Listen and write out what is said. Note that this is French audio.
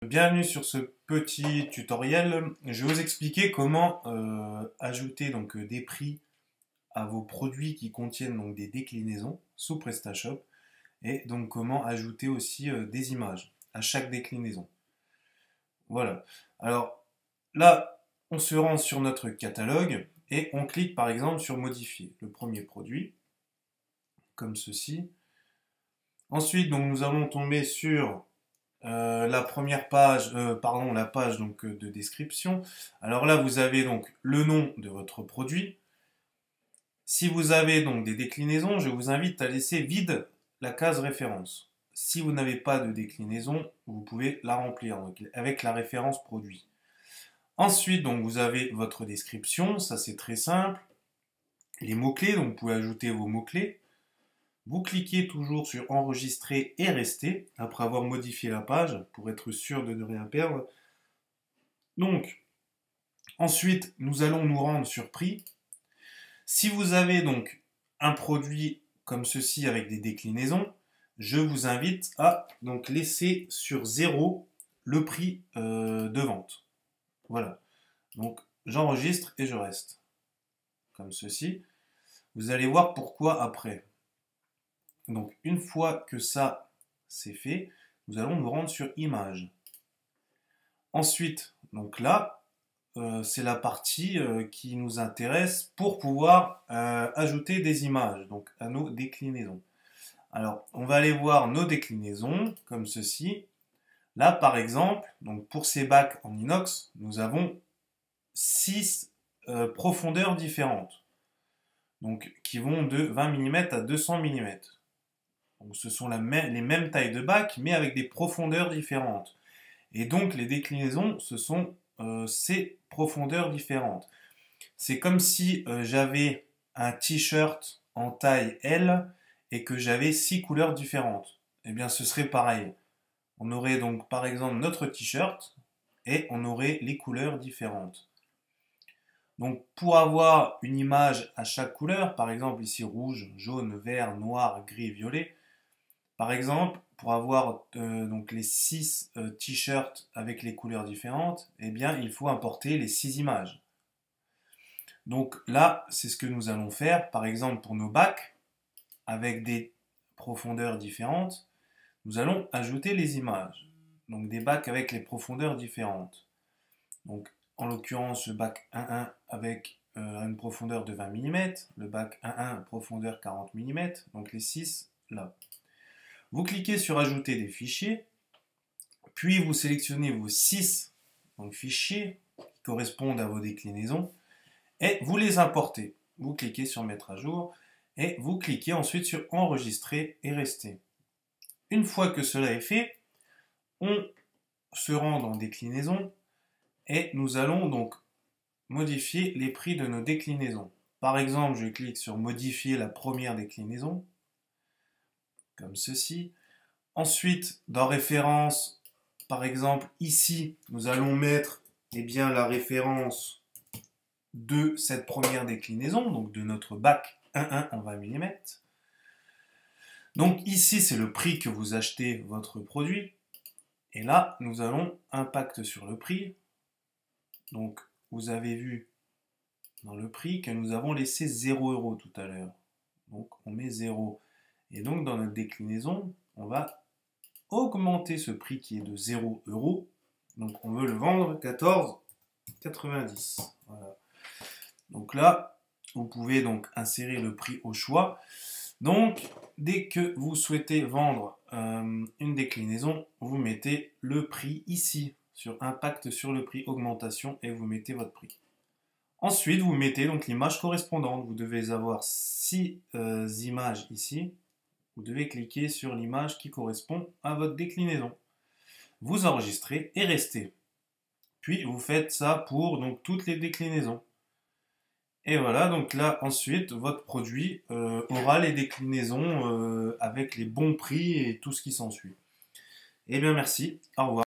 Bienvenue sur ce petit tutoriel. Je vais vous expliquer comment ajouter donc des prix à vos produits qui contiennent donc des déclinaisons sous PrestaShop et donc comment ajouter aussi des images à chaque déclinaison. Voilà. Alors là, on se rend sur notre catalogue et on clique par exemple sur modifier le premier produit comme ceci. Ensuite, donc nous allons tomber sur la première page, la page donc, de description. Alors là, vous avez donc le nom de votre produit. Si vous avez donc des déclinaisons, je vous invite à laisser vide la case référence. Si vous n'avez pas de déclinaison, vous pouvez la remplir donc, avec la référence produit. Ensuite, donc, vous avez votre description, ça c'est très simple. Les mots-clés, donc vous pouvez ajouter vos mots-clés. Vous cliquez toujours sur enregistrer et rester après avoir modifié la page pour être sûr de ne rien perdre. Donc, ensuite, nous allons nous rendre sur prix. Si vous avez donc un produit comme ceci avec des déclinaisons, je vous invite à donc laisser sur 0 le prix de vente. Voilà. Donc, j'enregistre et je reste. Comme ceci. Vous allez voir pourquoi après. Donc, une fois que ça, c'est fait, nous allons nous rendre sur Images. Ensuite, donc là, c'est la partie qui nous intéresse pour pouvoir ajouter des images, donc à nos déclinaisons. Alors, on va aller voir nos déclinaisons, comme ceci. Là, par exemple, donc pour ces bacs en inox, nous avons 6 profondeurs différentes, donc qui vont de 20 mm à 200 mm. Donc ce sont les mêmes tailles de bac, mais avec des profondeurs différentes. Et donc les déclinaisons, ce sont ces profondeurs différentes. C'est comme si j'avais un t-shirt en taille L et que j'avais 6 couleurs différentes. Eh bien ce serait pareil. On aurait donc par exemple notre t-shirt et on aurait les couleurs différentes. Donc pour avoir une image à chaque couleur, par exemple ici rouge, jaune, vert, noir, gris, violet, par exemple, pour avoir donc les 6 t-shirts avec les couleurs différentes, eh bien, il faut importer les 6 images. Donc là, c'est ce que nous allons faire. Par exemple, pour nos bacs, avec des profondeurs différentes, nous allons ajouter les images. Donc des bacs avec les profondeurs différentes. Donc en l'occurrence, le bac 1.1 avec une profondeur de 20 mm, le bac 1.1 profondeur 40 mm, donc les 6 là. Vous cliquez sur ajouter des fichiers, puis vous sélectionnez vos 6 fichiers qui correspondent à vos déclinaisons et vous les importez. Vous cliquez sur mettre à jour et vous cliquez ensuite sur enregistrer et rester. Une fois que cela est fait, on se rend dans déclinaison et nous allons donc modifier les prix de nos déclinaisons. Par exemple, je clique sur modifier la première déclinaison, comme ceci. Ensuite, dans référence, par exemple, ici, nous allons mettre bien, la référence de cette première déclinaison, donc de notre bac 1.1 en 20 mm. Donc ici, c'est le prix que vous achetez votre produit. Et là, nous allons impact sur le prix. Donc, vous avez vu dans le prix que nous avons laissé 0 € tout à l'heure. Donc, on met 0. Et donc, dans notre déclinaison, on va augmenter ce prix qui est de 0 €. Donc, on veut le vendre 14,90 €. Voilà. Donc là, vous pouvez donc insérer le prix au choix. Donc, dès que vous souhaitez vendre une déclinaison, vous mettez le prix ici, sur impact sur le prix, augmentation, et vous mettez votre prix. Ensuite, vous mettez donc l'image correspondante. Vous devez avoir 6 images ici. Vous devez cliquer sur l'image qui correspond à votre déclinaison. Vous enregistrez et restez. Puis, vous faites ça pour donc, toutes les déclinaisons. Et voilà, donc là, ensuite, votre produit aura les déclinaisons avec les bons prix et tout ce qui s'ensuit. Eh bien, merci. Au revoir.